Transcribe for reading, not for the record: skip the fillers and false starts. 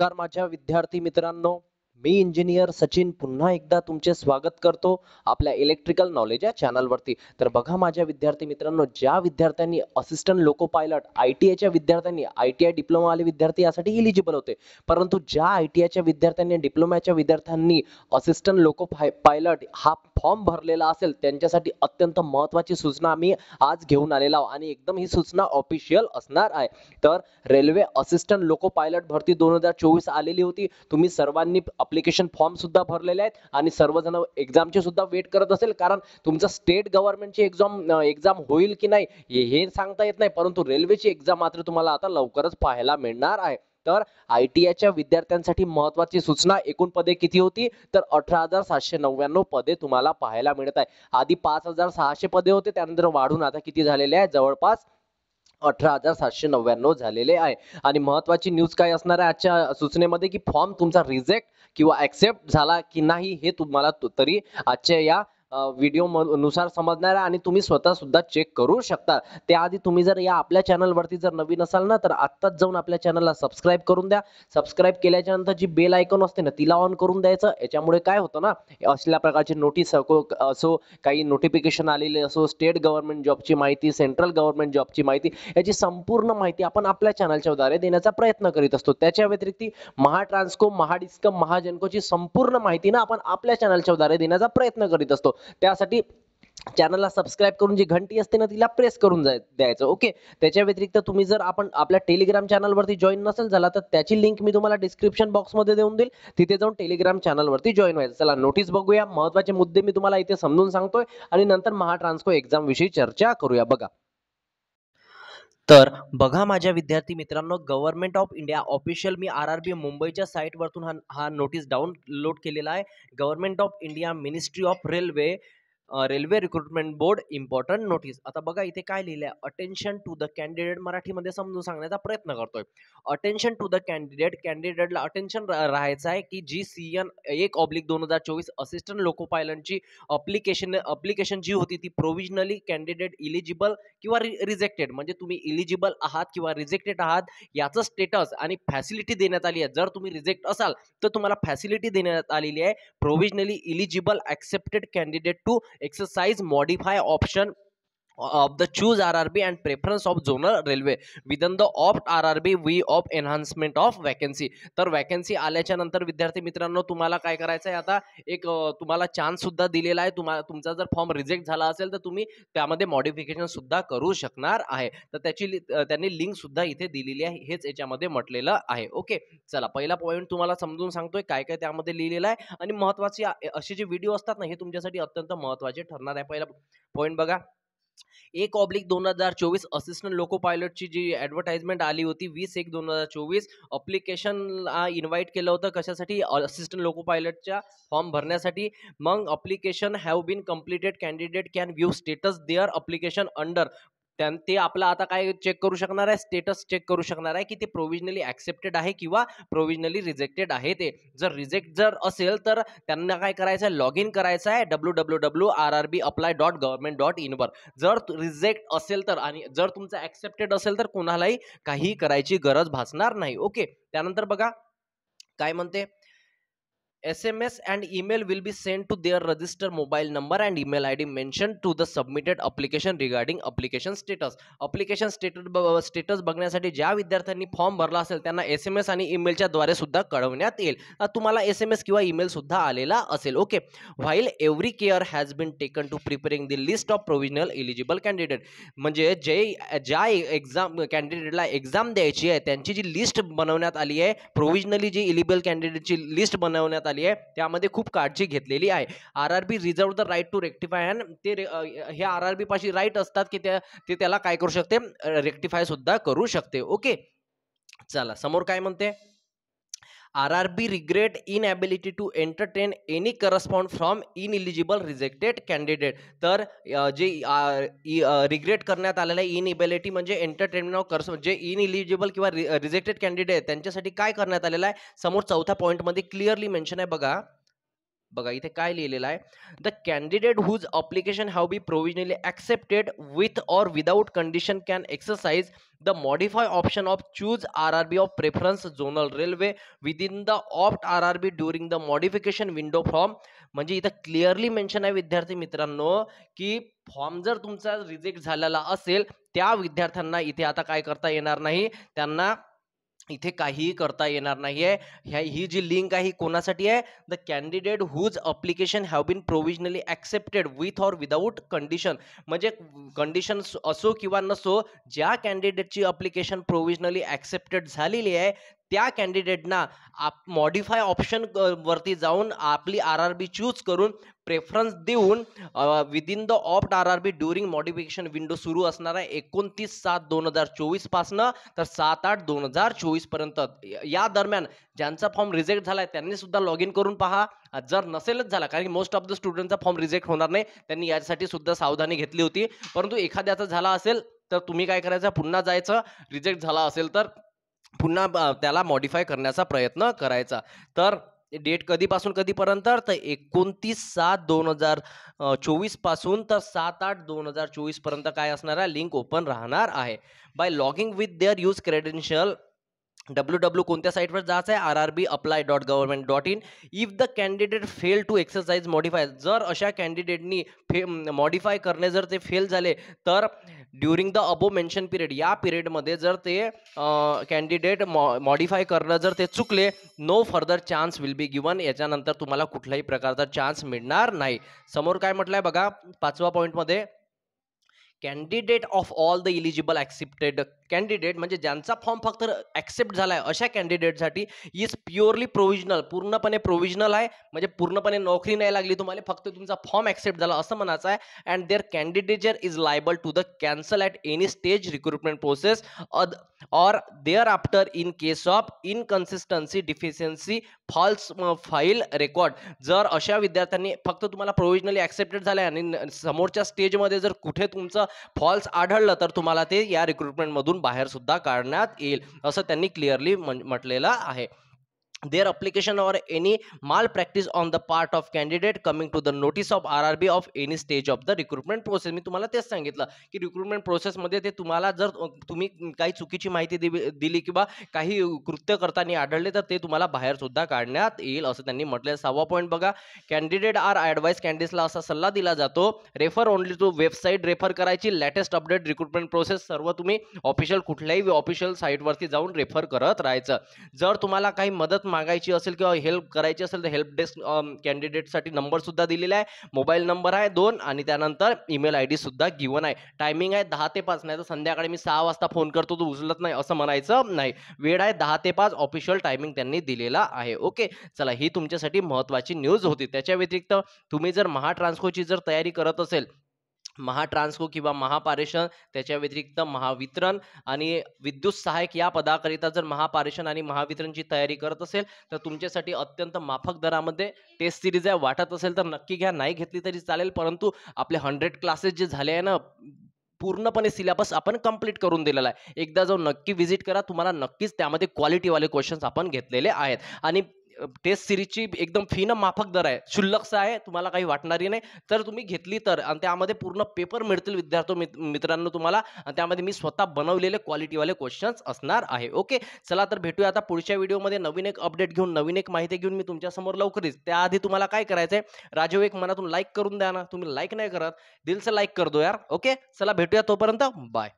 नमस्कार माझ्या विद्यार्थी मित्रांनो, मी इंजिनियर सचिन पुन्हा एकदा तुमचे स्वागत करतो आपल्या इलेक्ट्रिकल नॉलेज या चॅनलवरती. तर बघा माझ्या विद्यार्थी मित्रांनो, ज्या विद्यार्थ्यांनी असिस्टंट लोको पायलट ITIच्या विद्यार्थ्यांनी ITI डिप्लोमा वाले विद्यार्थी यासाठी इलिजिबल होते, परंतु ज्या ITIच्या विद्यार्थ्यांनी डिप्लोमाच्या विद्यार्थ्यांनी असिस्टंट लोको पायलट हा फॉर्म भरलेला असेल त्यांच्यासाठी अत्यंत महत्त्वाची सूचना आम्ही आज घेऊन आलेलो आहोत आणि एकदम ही सूचना ऑफिशियल असणार आहे. तर रेल्वे असिस्टंट लोको पायलट भरती 2024 आलेली होती. तुम्ही सर्वांनी अप्लिकेशन फॉर्म सुद्धा भरलेले आहेत आणि सर्वजण एक्झामचे सुद्धा वेट करत असेल, कारण तुमचं स्टेट गव्हर्नमेंटची एक्झाम होईल की नाही हे सांगता येत नाही, परंतु रेल्वेची एक्झाम मात्र तुम्हाला आता लवकरच पाहायला मिळणार आहे. तर ITIच्या विद्यार्थ्यांसाठी महत्त्वाची सूचना, एकूण पदे किती होती तर 18,799 पदे तुम्हाला पाहायला मिळत आहे. आधी 5,600 पदे होते, त्यानंतर वाढून आता किती झालेले आहे, जवळपास 18,799 झालेले आहे. आणि महत्त्वाची न्यूज काय असणार आहे आजच्या सूचनेमध्ये, की फॉर्म तुमचा रिजेक्ट किंवा ऍक्सेप्ट झाला की नाही हे तुम्हाला तरी आजच्या या व्हिडिओ नुसार समजणार आहे आणि तुम्ही स्वतः सुद्धा चेक करू शकता. त्याआधी तुम्ही जर या आपल्या चॅनलवरती जर नवीन असाल ना, तर आत्ताच जाऊन आपल्या चॅनलला सबस्क्राईब करून द्या. सबस्क्राईब केल्याच्या नंतर जी बेल आयकॉन असते ना तिला ऑन करून द्यायचं. याच्यामुळे काय होतं ना, असल्या प्रकारची नोटीस असो, काही नोटिफिकेशन आलेले असो, स्टेट गव्हर्नमेंट जॉबची माहिती, सेंट्रल गव्हर्नमेंट जॉबची माहिती, याची संपूर्ण माहिती आपण आपल्या चॅनलच्या द्वारे देण्याचा प्रयत्न करीत असतो. त्याच्या व्यतिरिक्त महाट्रान्सको, महाडिस्कम, महाजनकोची संपूर्ण माहिती ना आपण आपल्या चॅनलच्या द्वारे देण्याचा प्रयत्न करीत असतो. त्यासाठी चॅनलला सबस्क्राईब करून जी घंटी असते ना तिला प्रेस करून द्यायचं. ओके. त्याच्या व्यतिरिक्त तुम्ही जर आपण आपल्या टेलिग्राम चॅनलवरती जॉईन नसेल झाला तर त्याची लिंक मी तुम्हाला डिस्क्रिप्शन बॉक्समध्ये देऊन देईल, तिथे जाऊन टेलिग्राम चॅनलवरती जॉईन व्हायचं. चला नोटीस बघूया. महत्त्वाचे मुद्दे मी तुम्हाला इथे समजून सांगतोय आणि नंतर महाट्रान्सको एक्झाम विषयी चर्चा करूया. बघा, तर बघा माझ्या विद्यार्थी मित्रांनो, government of India official me RRB मुंबईच्या साईटवरतून हा नोटीस डाउनलोड केलेला आहे. Government of India, ministry of railway, railway recruitment board, important notice. आता बघा इथे काय लिहिलंय, अटेन्शन टू द कॅन्डिडेट, मराठीमध्ये समजून सांगण्याचा प्रयत्न करतोय. अटेन्शन टू द कॅन्डिडेट, कॅन्डिडेटला अटेन्शन राहायचं आहे की जी CN 1/2024 असिस्टंट लोको पायलटची अप्लिकेशन जी होती ती प्रोव्हिजनली कॅन्डिडेट इलिजिबल किंवा रिजेक्टेड, म्हणजे तुम्ही इलिजिबल आहात किंवा रिजेक्टेड आहात याचं स्टेटस आणि फॅसिलिटी देण्यात आली आहे. जर तुम्ही रिजेक्ट असाल तर तुम्हाला फॅसिलिटी देण्यात आलेली आहे, provisionally eligible accepted candidate to exercise modify option of the choose RRB and preference of zonal railway within the opt RRB way of enhancement of vacancy. तर वॅकन्सी आल्याच्या नंतर विद्यार्थी मित्रांनो तुम्हाला काय करायचं आहे, आता एक तुम्हाला चान्स सुद्धा दिलेला आहे. तुमचा जर फॉर्म रिजेक्ट झाला असेल तर तुम्ही त्यामध्ये मॉडिफिकेशन सुद्धा करू शकणार आहे. तर त्यांनी लिंक सुद्धा इथे दिलेली आहे, हेच याच्यामध्ये म्हटलेलं आहे. ओके. चला पहिला पॉईंट तुम्हाला समजून सांगतोय काय काय त्यामध्ये लिहिलेलं आहे आणि महत्त्वाची असे जे व्हिडिओ असतात ना हे तुमच्यासाठी अत्यंत महत्त्वाचे ठरणार आहे. पहिला पॉईंट बघा, 1/2024 असिस्टंट लोको पायलटची जी ॲडव्हर्टाइजमेंट आली होती 20/1/2024, अप्लिकेशन इन्व्हाइट केलं होतं कशासाठी, असिस्टंट लोको पायलटच्या फॉर्म भरण्यासाठी. मग application have been completed, candidate can view status their application under. ते आपलं आता काय चेक करू शकणार आहे, स्टेटस चेक करू शकणार आहे की ते प्रोव्हिजनली ॲक्सेप्टेड आहे किंवा प्रोव्हिजनली रिजेक्टेड आहे. ते जर रिजेक्ट असेल तर त्यांना काय करायचं आहे, लॉग इन करायचं आहे www.rrbapply.government.in वर. जर रिजेक्ट असेल तर, आणि जर तुमचं ॲक्सेप्टेड असेल तर कोणालाही काही करायची गरज भासणार नाही. ओके. त्यानंतर बघा काय म्हणते, SMS and email will be sent to their registered mobile number and email ID mentioned to the submitted application regarding application status. application status बघण्यासाठी ज्या विद्यार्थ्यांनी फॉर्म भरला असेल त्यांना SMS आणि ईमेलच्या द्वारे सुद्धा कळवण्यात येईल. तुम्हाला SMS किंवा ईमेल सुद्धा आलेला असेल. Okay. While every care has been taken to preparing the list of provisional eligible candidate, म्हणजे ज्या कॅन्डिडेटला एक्झाम द्यायची आहे त्यांची जी लिस्ट बनवण्यात आली आहे, प्रोव्हिजनली जी एलिजिबल कॅन्डिडेटची लिस्ट बनवण्यात आली आहे त्यामध्ये खूप काळजी घेतलेली आहे. RRB reserve the right to rectify, आणि ते हे RRB पाशी राईट असतात की ते त्याला काय करू शकते, रेक्टिफाय सुद्धा करू शकते. ओके. चला समोर काय म्हणते, RRB regret inability to entertain any correspond from ineligible rejected candidate. तर जे रिग्रेट करण्यात आलेलं आहे इनएबिलिटी म्हणजे एंटरटेनमेंट ऑफ जे इनएलिजिबल किंवा रिजेक्टेड कॅन्डिडेट त्यांच्यासाठी काय करण्यात आलेलं आहे, समोर चौथ्या पॉईंटमध्ये क्लिअरली मेन्शन आहे. बघा, बघा इथे काय लिहिलेलं आहे, the candidate whose application have be provisionally accepted with or without condition can exercise the modify option of choose RRB of preference zonal railway within the opt RRB during the modification window from. म्हणजे इथं clearly mention आहे विद्यार्थी मित्रांनो, की form जर तुमचा reject झालेला असेल त्या विद्यार्थ्यांना इथे आता काय करता येणार नाही, त्यांना इथे काहीही करता येणार नाहीये. ही जी लिंक आहे ही कोणासाठी आहे, the candidate whose application have been provisionally accepted with or without condition. म्हणजे कंडिशन असो किंवा नसो, ज्या कॅन्डिडेटची अप्लिकेशन प्रोव्हिजनली ॲक्सेप्टेड झालेली आहे त्या कॅन्डिडेटना मॉडिफाय ऑप्शन वरती जाऊन आपली RRB चूज करून प्रेफरन्स देऊन within the opt RRB during modification window सुरू असणार आहे 29/7/2024 पासनं तर 7/8/2024 पर्यंत. या दरम्यान ज्यांचा फॉर्म रिजेक्ट झालाय त्यांनी सुद्धा लॉग इन करून पहा. जर नसेलच झाला, कारण की मोस्ट ऑफ द स्टुडंटचा फॉर्म रिजेक्ट होणार नाही, त्यांनी यासाठी सुद्धा सावधानी घेतली होती. परंतु एखाद्याचा झाला असेल तर तुम्ही काय करायचं, पुन्हा जायचं, रिजेक्ट झाला असेल तर पुन्हा त्याला मॉडिफाय करण्याचा प्रयत्न करायचा. तर डेट कधीपासून कधीपर्यंत, तर 29/7/2024 पासून तर 7/8/2024 पर्यंत काय असणार आहे, लिंक ओपन राहणार आहे. By logging with their use credential www कोणत्या साईटवर जायचं आहे, rrbapply.government.in. If the candidate fail to exercise modify, जर अशा कॅन्डिडेटनी मॉडिफाय करणे जर ते फेल झाले तर during the above mention period, या पिरियडमध्ये जर ते कॅन्डिडेट मॉडिफाय करणं जर ते चुकले, no further chance will be given. याच्यानंतर तुम्हाला कुठल्याही प्रकारचा चान्स मिळणार नाही. समोर काय म्हटलंय बघा 5व्या पॉईंटमध्ये, candidate of all the eligible accepted candidate, म्हणजे ज्यांचा फॉर्म फक्त ॲक्सेप्ट झाला आहे अशा कॅन्डिडेटसाठी इज प्युअरली प्रोव्हिजनल, पूर्णपणे प्रोव्हिजनल आहे. म्हणजे पूर्णपणे नोकरी नाही लागली तुम्हाला, फक्त तुमचा फॉर्म ॲक्सेप्ट झाला असं म्हणायचं आहे. And their candidature is liable to the cancel at any stage recruitment process और thereafter in case of inconsistency deficiency false file record. जर अशा विद्यार्थ्यांनी फक्त तुम्हाला प्रोव्हिजनली ॲक्सेप्टेड झालं आणि समोरच्या स्टेजमध्ये जर कुठे तुमचं फॉल्स आढळलं तर तुम्हाला ते या रिक्रुटमेंटमधून बाहेर सुद्धा काढण्यात येईल, असं त्यांनी क्लिअरली म्हटलेलं आहे. their application or any malpractice on the part of candidate coming to the notice of RRB of any stage of the recruitment process. मी तुम्हाला तेच सांगितलं की रिक्रुटमेंट प्रोसेसमध्ये ते तुम्हाला जर तुम्ही काही चुकीची माहिती दिली किंवा काही कृत्य करताना आढळले तर ते तुम्हाला बाहेर सुद्धा काढण्यात येईल, असं त्यांनी म्हटलंय. 6वा पॉईंट बघा, कॅन्डिडेट आर ॲडवाइस, कॅन्डिडेटला असा सल्ला दिला जातो, refer only to website, refer करायची लेटेस्ट अपडेट रिक्रुटमेंट प्रोसेस, सर्व तुम्ही ऑफिशियल कुठल्याही ऑफिशियल साईटवरती जाऊन रेफर करत राहायचं. जर तुम्हाला काही मदत मागायची असेल किंवा हेल्प करायची असेल तर हेल्प डेस्क कॅन्डिडेटसाठी नंबर सुद्धा दिलेला आहे, मोबाईल नंबर आहे 2 आणि त्यानंतर ईमेल ID सुद्धा गिवन आहे. टायमिंग आहे 10 ते 5, नाही तर संध्याकाळी मी 6 वाजता फोन करतो तू उचलत नाही असं म्हणायचं नाही. वेळ आहे 10 ते 5, ऑफिशियल टायमिंग त्यांनी दिलेला आहे. ओके, चला ही तुमच्यासाठी महत्त्वाची न्यूज होती. त्याच्या व्यतिरिक्त तुम्ही जर महाट्रान्सकोची जर तयारी करत असेल, महाट्रान्सको किंवा महापारेषण, त्याच्या व्यतिरिक्त महावितरण आणि विद्युत सहायक या पदाकरिता जर महापारेषण आणि महावितरणची तयारी करत असेल तर तुमच्यासाठी अत्यंत माफक दरामध्ये टेस्ट सिरीज आहे. वाटत असेल तर नक्की घ्या, नाही घेतली तरी चालेल, परंतु आपले 100 क्लासेस जे झाले आहे ना, पूर्णपणे सिलेबस आपण कंप्लीट करून दिलेला आहे. एकदा जाऊन नक्की व्हिजिट करा, तुम्हाला नक्कीच त्यामध्ये क्वालिटीवाले क्वेश्चन्स आपण घेतलेले आहेत. आणि टेस्ट सिरीजची एकदम फी ना माफक दर आहे, क्षुल्लकच आहे, तुम्हाला काही वाटणारही नाही. तर तुम्ही घेतली तर, आणि त्यामध्ये पूर्ण पेपर मिळतील विद्यार्थी मित्रांनो तुम्हाला, आणि त्यामध्ये मी स्वतः बनवलेले क्वालिटीवाले क्वेश्चन्स असणार आहे. ओके, चला तर भेटूया आता पुढच्या व्हिडिओमध्ये नवीन एक अपडेट घेऊन, नवीन एक माहिती घेऊन मी तुमच्या समोर लवकरच. त्याआधी तुम्हाला काय करायचंय, राजू एक मनातून लाईक करून द्या ना, तुम्ही लाईक नाही करत, दिल से लाईक कर दो यार. ओके, चला भेटूया, तोपर्यंत बाय.